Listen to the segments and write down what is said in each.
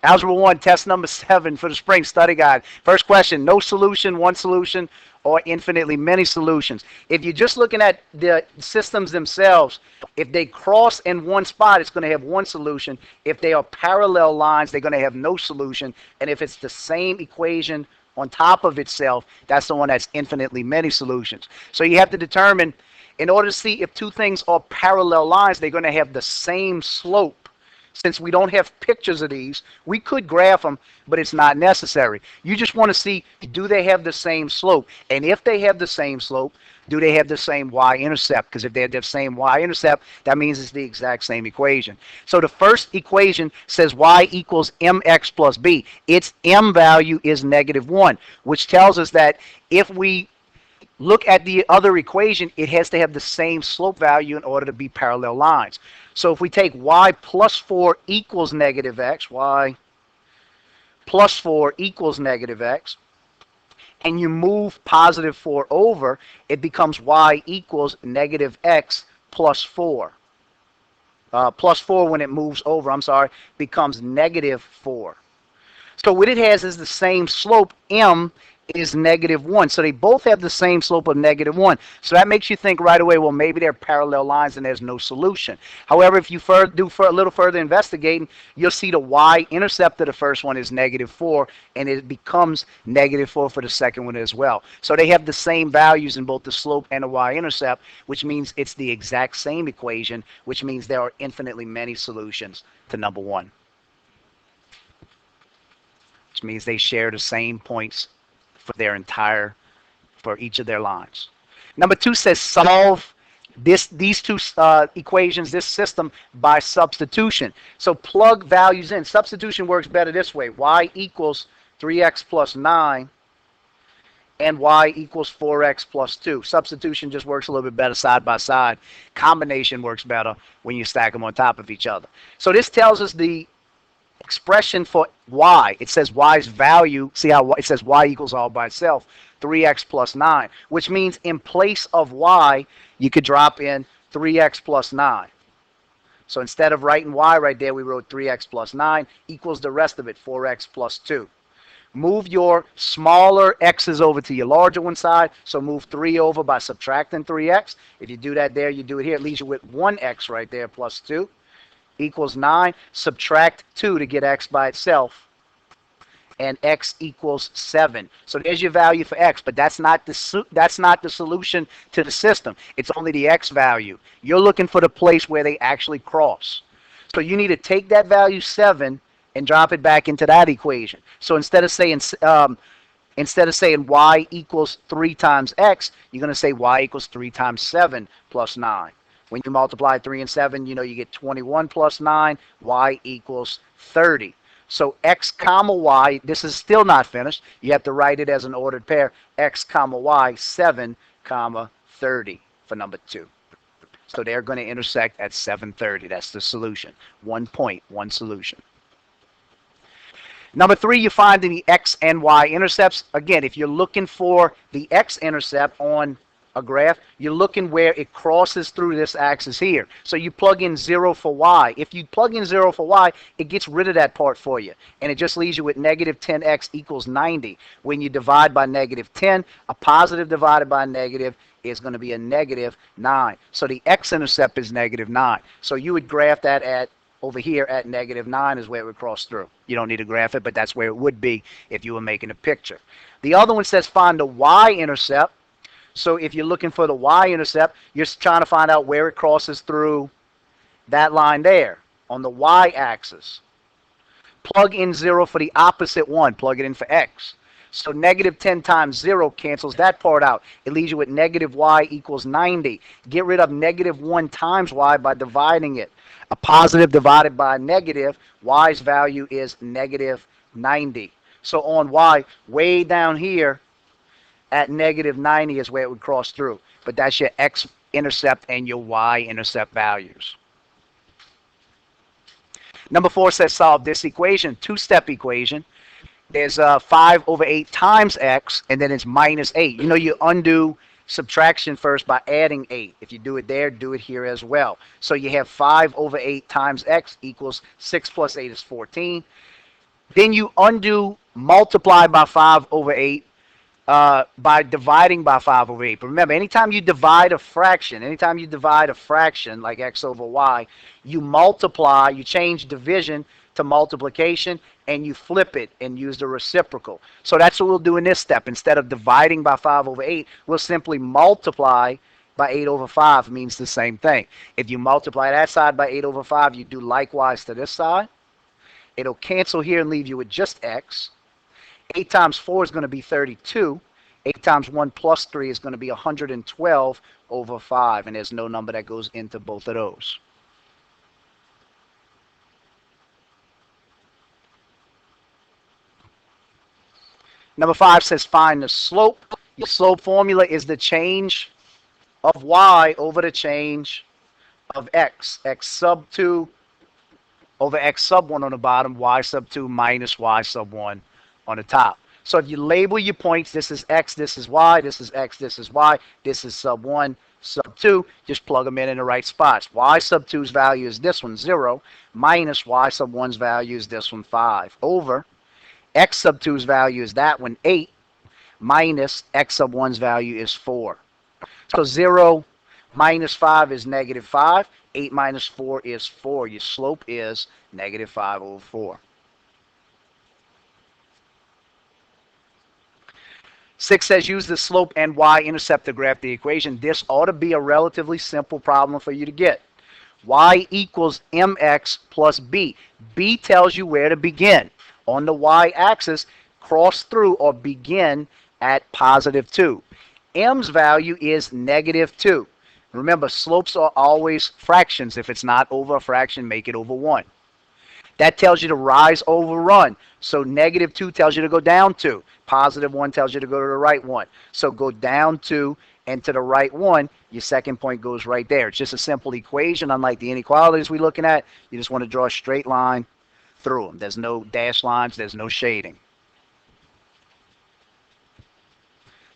Algebra 1, test number 7 for the spring study guide. First question, no solution, one solution, or infinitely many solutions. If you're just looking at the systems themselves, if they cross in one spot, it's going to have one solution. If they are parallel lines, they're going to have no solution. And if it's the same equation on top of itself, that's the one that's infinitely many solutions. So you have to determine, in order to see if two things are parallel lines, they're going to have the same slope. Since we don't have pictures of these, we could graph them, but it's not necessary. You just want to see, do they have the same slope? And if they have the same slope, do they have the same y-intercept? Because if they have the same y-intercept, that means it's the exact same equation. So the first equation says y equals mx plus b. Its m value is -1, which tells us that if we look at the other equation, it has to have the same slope value in order to be parallel lines. So if we take y plus 4 equals -x, y plus 4 equals -x, and you move positive 4 over, it becomes y equals -x plus 4. Plus 4 when it moves over, becomes -4. So what it has is the same slope, m, is -1. So they both have the same slope of -1. So that makes you think right away, well, maybe they're parallel lines and there's no solution. However, if you do a little further investigating, you'll see the y-intercept of the first one is -4, and it becomes -4 for the second one as well. So they have the same values in both the slope and the y-intercept, which means it's the exact same equation, which means there are infinitely many solutions to number 1. Which means they share the same points for each of their lines. Number 2 says solve these two equations, this system, by substitution. So plug values in. Substitution works better this way. Y equals 3x plus 9 and y equals 4x plus 2. Substitution just works a little bit better side by side. Combination works better when you stack them on top of each other. So this tells us the expression for y. It says y's value. See how it says y equals all by itself, 3x plus 9, which means in place of y, you could drop in 3x plus 9. So instead of writing y right there, we wrote 3x plus 9 equals the rest of it, 4x plus 2. Move your smaller x's over to your larger one side. So move 3 over by subtracting 3x. If you do that there, you do it here. It leaves you with 1x right there plus 2. Equals 9. Subtract 2 to get x by itself, and x equals 7. So there's your value for x, but that's not the solution to the system. It's only the x value. You're looking for the place where they actually cross. So you need to take that value 7 and drop it back into that equation. So instead of saying y equals 3 times x, you're going to say y equals 3 times 7 plus 9. When you multiply 3 and 7, you get 21 plus 9, y equals 30. So x comma y, this is still not finished. You have to write it as an ordered pair, x comma y, 7 comma 30 for number 2. So they're going to intersect at 7:30. That's the solution. 1 point, 1 solution. Number 3, you find the x and y intercepts. Again, if you're looking for the x-intercept on a graph, you're looking where it crosses through this axis here. So you plug in 0 for y. If you plug in 0 for y, it gets rid of that part for you. And it just leaves you with -10x equals 90. When you divide by -10, a positive divided by a negative is going to be a -9. So the x-intercept is -9. So you would graph that at over here at -9 is where it would cross through. You don't need to graph it, but that's where it would be if you were making a picture. The other one says find the y-intercept. So if you're looking for the y-intercept, you're trying to find out where it crosses through that line there on the y-axis. Plug in 0 for the opposite one. Plug it in for x. So -10 times 0 cancels that part out. It leaves you with -y equals 90. Get rid of -1 times y by dividing it. A positive divided by a negative, y's value is -90. So on y, way down here, at -90 is where it would cross through. But that's your x-intercept and your y-intercept values. Number 4 says solve this equation, 2-step equation. There's 5 over 8 times x, and then it's -8. You undo subtraction first by adding 8. If you do it there, do it here as well. So you have 5 over 8 times x equals 6 plus 8 is 14. Then you undo multiply by 5 over 8 by dividing by 5 over 8. But remember, anytime you divide a fraction, like x over y, you multiply, you change division to multiplication, and you flip it and use the reciprocal. So that's what we'll do in this step. Instead of dividing by 5 over 8, we'll simply multiply by 8 over 5. Means the same thing. If you multiply that side by 8 over 5, you do likewise to this side. It'll cancel here and leave you with just x. 8 times 4 is going to be 32. 8 times 1 plus 3 is going to be 112 over 5. And there's no number that goes into both of those. Number 5 says find the slope. Your slope formula is the change of y over the change of x. X sub 2 over x sub 1 on the bottom, y sub 2 minus y sub 1 on the top. So if you label your points, this is x, this is y, this is x, this is y, this is sub 1, sub 2, just plug them in the right spots. Y sub 2's value is this one, 0, minus y sub 1's value is this one, 5, over x sub 2's value is that one, 8, minus x sub 1's value is 4. So 0 minus 5 is negative 5. 8 minus 4 is 4. Your slope is negative 5 over 4. 6 says use the slope and y-intercept to graph the equation. This ought to be a relatively simple problem for you to get. Y equals mx plus b. B tells you where to begin. On the y-axis, cross through or begin at positive 2. M's value is negative 2. Remember, slopes are always fractions. If it's not over a fraction, make it over 1. That tells you to rise over run. So negative 2 tells you to go down 2. Positive 1 tells you to go to the right 1. So go down 2 and to the right 1. Your second point goes right there. It's just a simple equation. Unlike the inequalities we're looking at, you just want to draw a straight line through them. There's no dashed lines. There's no shading.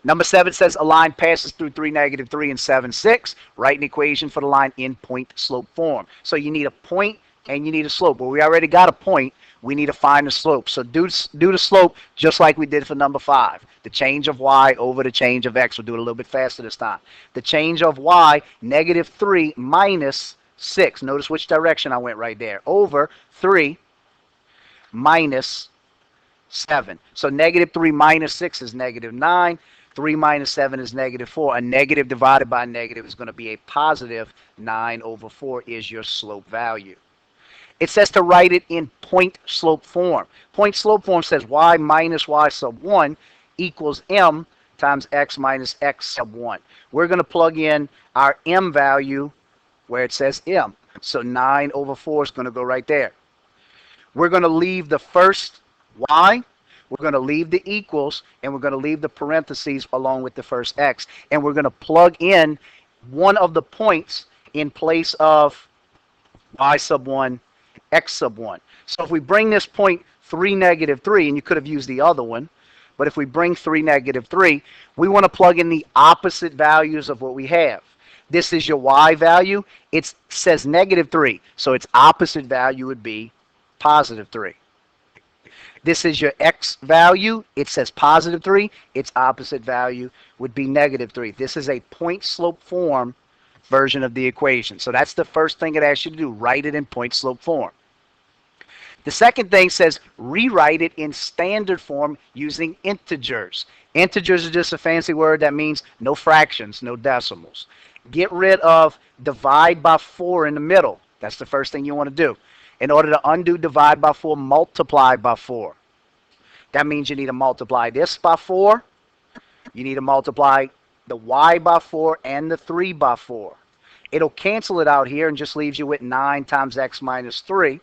Number 7 says a line passes through 3, negative 3, and 7, 6. Write an equation for the line in point-slope form. So you need a point and you need a slope. Well, we already got a point. We need to find the slope. So do the slope just like we did for number 5. The change of y over the change of x. We'll do it a little bit faster this time. The change of y, negative 3 minus 6. Notice which direction I went right there. Over 3 minus 7. So negative 3 minus 6 is negative 9. 3 minus 7 is negative 4. A negative divided by a negative is going to be a positive. 9 over 4 is your slope value. It says to write it in point-slope form. Point-slope form says y minus y sub 1 equals m times x minus x sub 1. We're going to plug in our m value where it says m. So 9 over 4 is going to go right there. We're going to leave the first y. We're going to leave the equals, and we're going to leave the parentheses along with the first x. And we're going to plug in one of the points in place of y sub 1, x sub 1. So if we bring this point 3, negative 3, and you could have used the other one, but if we bring 3, negative 3, we want to plug in the opposite values of what we have. This is your y value. It says negative 3, so its opposite value would be positive 3. This is your x value. It says positive 3. Its opposite value would be negative 3. This is a point-slope form version of the equation. So that's the first thing it asks you to do. Write it in point-slope form. The second thing says rewrite it in standard form using integers. Integers is just a fancy word that means no fractions, no decimals. Get rid of divide by 4 in the middle. That's the first thing you want to do. In order to undo divide by 4, multiply by 4. That means you need to multiply this by 4. You need to multiply the y by 4 and the 3 by 4. It'll cancel it out here and just leaves you with 9 times x minus 3.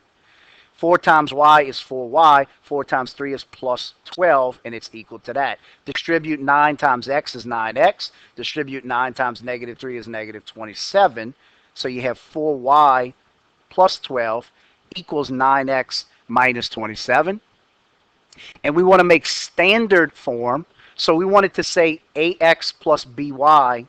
4 times y is 4y. 4 times 3 is plus 12, and it's equal to that. Distribute 9 times x is 9x. Distribute 9 times negative 3 is negative 27. So you have 4y plus 12 equals 9x minus 27. And we want to make standard form. So we want it to say ax plus by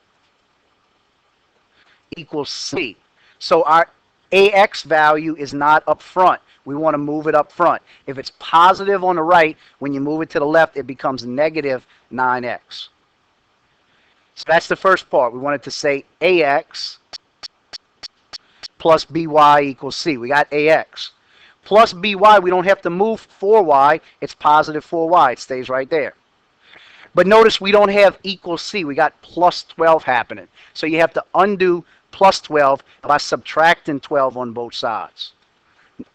equals c. So our ax value is not up front. we want to move it up front. If it's positive on the right, when you move it to the left, it becomes negative 9x. So that's the first part. We wanted to say ax plus by equals c. We got ax. Plus by, we don't have to move 4y. It's positive 4y. It stays right there. But notice we don't have equals c. We got plus 12 happening. So you have to undo plus 12 by subtracting 12 on both sides.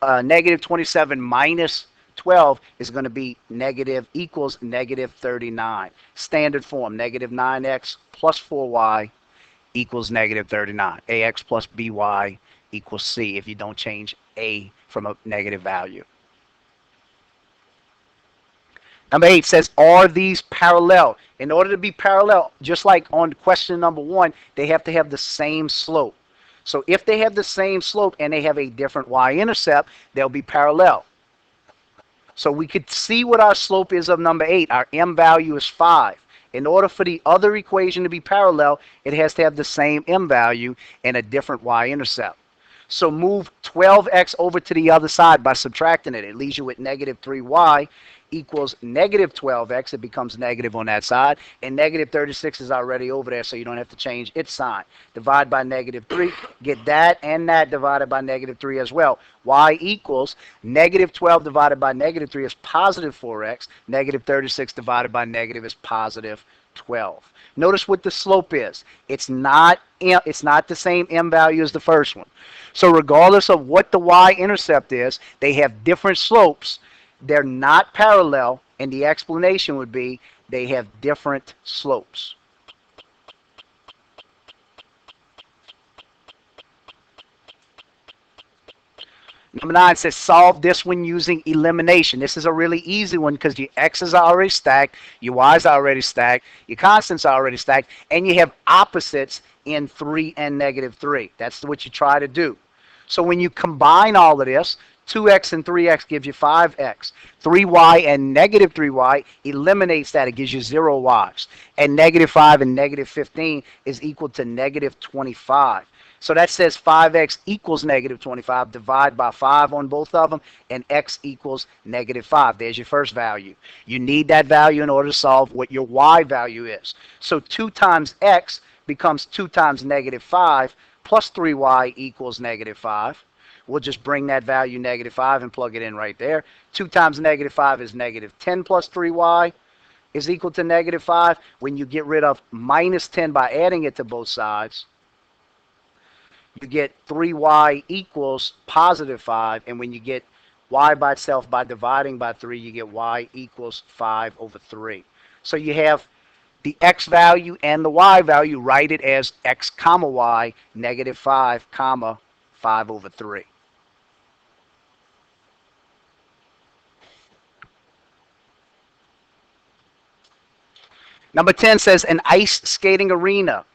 Negative 27 minus 12 is going to be negative equals negative 39. Standard form, negative 9x plus 4y equals negative 39. ax plus by equals c if you don't change a from a negative value. Number 8 says, are these parallel? In order to be parallel, just like on question number 1, they have to have the same slope. So if they have the same slope and they have a different y-intercept, they'll be parallel. So we could see what our slope is of number 8. Our m value is 5. In order for the other equation to be parallel, it has to have the same m value and a different y-intercept. So move 12x over to the other side by subtracting it. It leaves you with negative 3y equals negative 12x. It becomes negative on that side. And negative 36 is already over there, so you don't have to change its sign. Divide by negative 3. Get that and that divided by negative 3 as well. Y equals negative 12 divided by negative 3 is positive 4x. Negative 36 divided by negative is positive 12. Notice what the slope is. It's not the same m value as the first one. So regardless of what the y-intercept is, they have different slopes. They're not parallel, and the explanation would be they have different slopes. Number 9 says solve this one using elimination. This is a really easy one because your x's are already stacked, your y's are already stacked, your constants are already stacked, and you have opposites in 3 and negative 3. That's what you try to do. So when you combine all of this, 2x and 3x gives you 5x. 3y and negative 3y eliminates that. It gives you 0 y's. And negative 5 and negative 15 is equal to negative 25. So that says 5x equals negative 25. Divide by 5 on both of them, and x equals negative 5. There's your first value. You need that value in order to solve what your y value is. So 2 times x becomes 2 times negative 5 plus 3y equals negative 5. We'll just bring that value negative 5 and plug it in right there. 2 times negative 5 is negative 10 plus 3y is equal to negative 5. When you get rid of minus 10 by adding it to both sides, you get 3y equals positive 5. And when you get y by itself by dividing by 3, you get y equals 5 over 3. So you have the x value and the y value. Write it as x comma y, negative 5 comma 5 over 3. Number 10 says an ice skating arena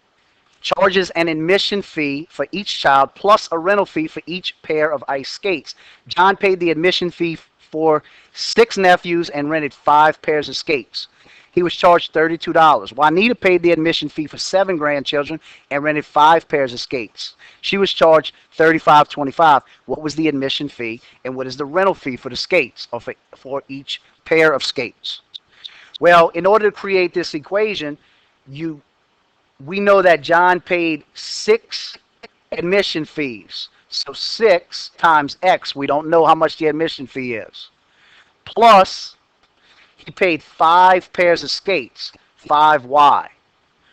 charges an admission fee for each child plus a rental fee for each pair of ice skates. John paid the admission fee for 6 nephews and rented 5 pairs of skates. He was charged $32. Juanita paid the admission fee for 7 grandchildren and rented 5 pairs of skates. She was charged $35.25. What was the admission fee, and what is the rental fee for the skates, or for each pair of skates? Well, in order to create this equation, we know that John paid 6 admission fees. So 6 times x, we don't know how much the admission fee is. Plus, he paid 5 pairs of skates, 5y.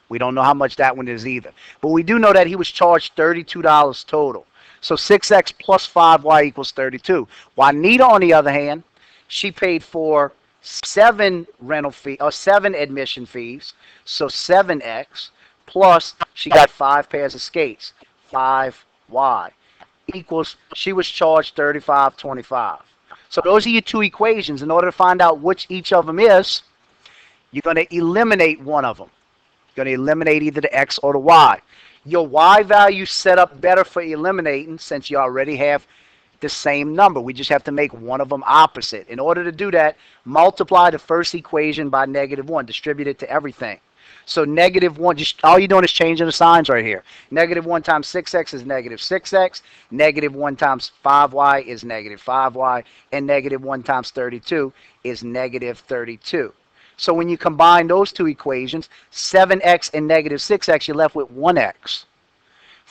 We don't know how much that one is either. But we do know that he was charged $32 total. So 6x plus 5y equals 32. Juanita, on the other hand, she paid for 7 admission fees, so 7x, plus she got 5 pairs of skates, 5y, equals, she was charged $35.25. So those are your 2 equations. In order to find out which each of them is, you're going to eliminate one of them. You're going to eliminate either the x or the y. Your y value set up better for eliminating since you already have the same number. We just have to make one of them opposite. In order to do that, multiply the first equation by -1. Distribute it to everything. So negative 1, just all you're doing is changing the signs right here. Negative 1 times 6x is negative 6x. Negative 1 times 5y is negative 5y. And negative 1 times 32 is negative 32. So when you combine those two equations, 7x and negative 6x, you're left with 1x.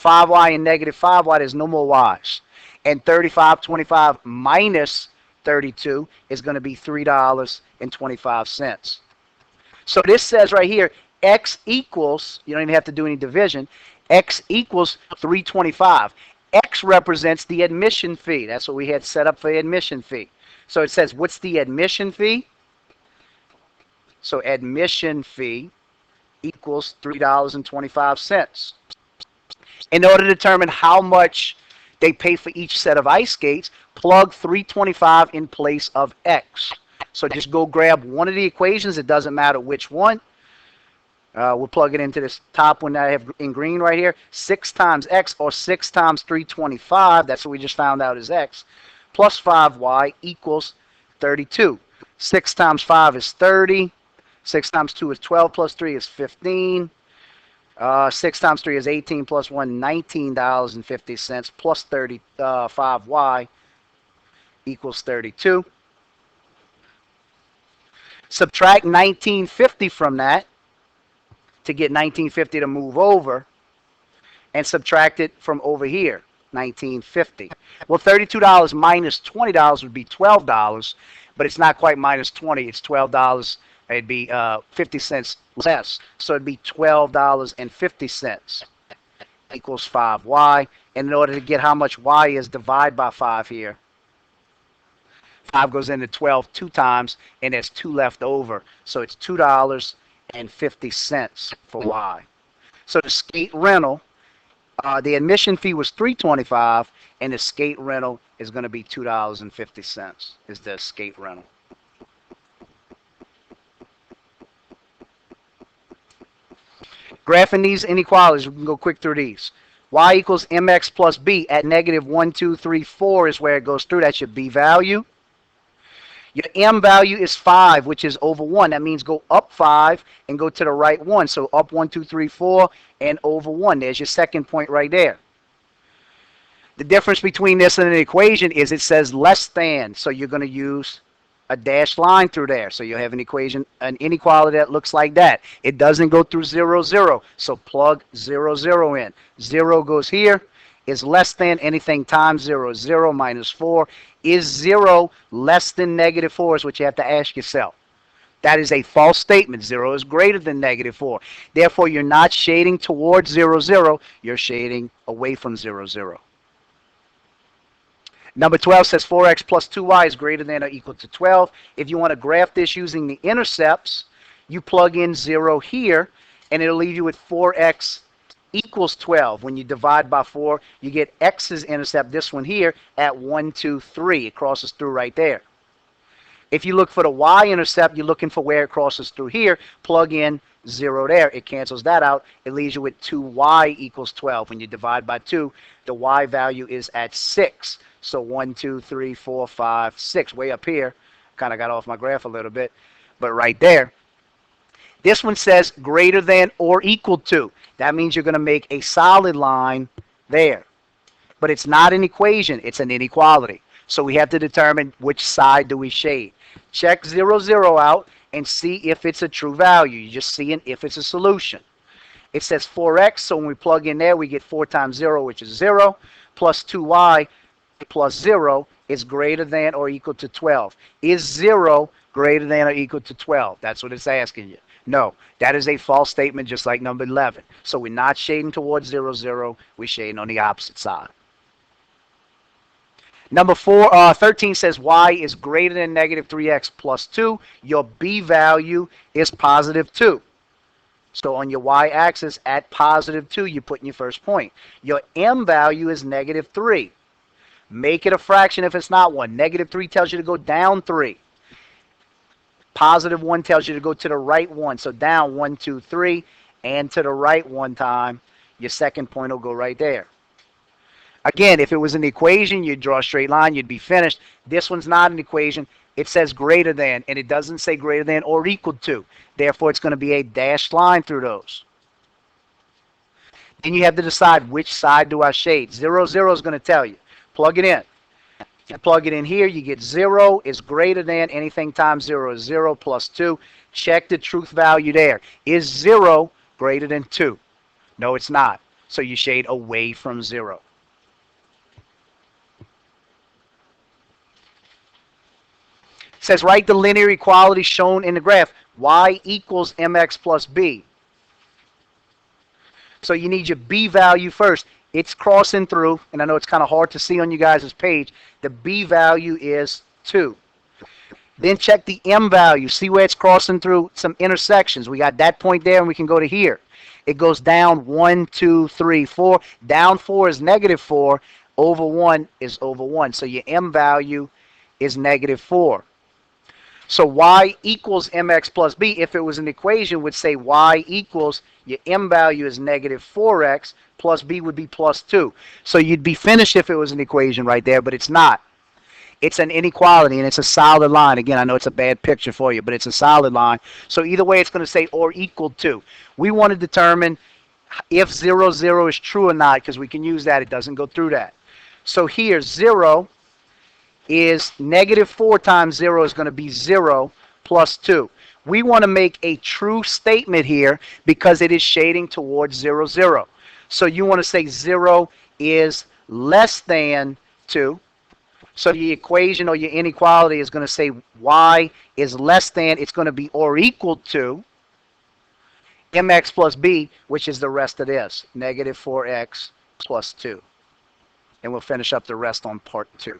5y and negative 5y, there's no more y's. And 35.25 minus 32 is going to be $3.25. So this says right here, x equals, you don't even have to do any division, x equals 325. X represents the admission fee. That's what we had set up for the admission fee. So it says, what's the admission fee? So admission fee equals $3.25. In order to determine how much they pay for each set of ice skates, plug 325 in place of x. So just go grab one of the equations. It doesn't matter which one. We'll plug it into this top one that I have in green right here. 6 times x, or 6 times 325, that's what we just found out is x, plus 5y equals 32. 6 times 5 is 30. 6 times 2 is 12, plus 3 is 15. 6 times 3 is 18, plus 1, $19.50, plus 35y equals 32. Subtract 1950 from that to get 1950 to move over, and subtract it from over here, 1950. Well, $32 minus $20 would be $12, but it's not quite minus 20. It's $12. It'd be 50 cents less. So it'd be $12.50 equals 5y. And in order to get how much y is, divide by 5 here. 5 goes into 12 2 times, and there's 2 left over. So it's $2.50 for y. So the skate rental, the admission fee was $3.25, and the skate rental is going to be $2.50 is the skate rental. Graphing these inequalities, we can go quick through these. Y equals mx plus b at negative 1, 2, 3, 4 is where it goes through. That's your b value. Your m value is 5, which is over 1. That means go up 5 and go to the right 1. So up 1, 2, 3, 4, and over 1. There's your second point right there. The difference between this and an equation is it says less than. So you're going to use a dashed line through there. So you have an equation, an inequality that looks like that. It doesn't go through 0, 0. So plug 0, 0 in. 0 goes here. Is less than anything times 0. 0 minus 4. Is 0 less than negative 4 is what you have to ask yourself. That is a false statement. 0 is greater than negative 4. Therefore, you're not shading towards 0, 0. You're shading away from 0, 0. Number 12 says 4x plus 2y is greater than or equal to 12. If you want to graph this using the intercepts, you plug in 0 here, and it'll leave you with 4x equals 12. When you divide by 4, you get x's intercept, this one here, at 1, 2, 3. It crosses through right there. If you look for the y-intercept, you're looking for where it crosses through here. Plug in 0 there. It cancels that out. It leaves you with 2y equals 12. When you divide by 2, the y value is at 6. So 1, 2, 3, 4, 5, 6. Way up here. Kind of got off my graph a little bit. But right there. This one says greater than or equal to. That means you're going to make a solid line there. But it's not an equation. It's an inequality. So we have to determine which side do we shade. Check 0, 0 out and see if it's a true value. You're just seeing if it's a solution. It says 4x, so when we plug in there, we get 4 times 0, which is 0, plus 2y plus 0 is greater than or equal to 12. Is 0 greater than or equal to 12? That's what it's asking you. No, that is a false statement, just like number 11. So we're not shading towards 0, 0. We're shading on the opposite side. Number 13 says y is greater than negative 3x plus 2. Your b value is positive 2. So on your y-axis at positive 2, you put in your first point. Your m value is negative 3. Make it a fraction if it's not 1. Negative 3 tells you to go down 3. Positive 1 tells you to go to the right 1. So down 1, 2, 3, and to the right 1 time. Your second point will go right there. Again, if it was an equation, you'd draw a straight line, you'd be finished. This one's not an equation. It says greater than, and it doesn't say greater than or equal to. Therefore, it's going to be a dashed line through those. Then you have to decide which side do I shade. 0, 0 is going to tell you. Plug it in. You plug it in here, you get 0 is greater than, anything times 0 is 0 plus 2. Check the truth value there. Is 0 greater than 2? No, it's not. So you shade away from 0. It says write the linear equality shown in the graph. Y equals mx plus b. So you need your b value first. It's crossing through, and I know it's kind of hard to see on you guys' page. The b value is 2. Then check the m value. See where it's crossing through some intersections. We got that point there, and we can go to here. It goes down 1, 2, 3, 4. Down 4 is negative 4. Over 1 is over 1. So your m value is negative 4. So y equals mx plus b, if it was an equation, would say y equals, your m value is negative 4x, plus b would be plus 2. So you'd be finished if it was an equation right there, but it's not. It's an inequality, and it's a solid line. Again, I know it's a bad picture for you, but it's a solid line. So either way, it's going to say or equal to. We want to determine if 0, 0 is true or not, because we can use that. It doesn't go through that. So here, 0 is negative 4 times 0 is going to be 0 plus 2. We want to make a true statement here because it is shading towards 0, 0. So you want to say 0 is less than 2. So the equation or your inequality is going to say y is less than, it's going to be or equal to mx plus b, which is the rest of this, negative 4x plus 2. And we'll finish up the rest on part 2.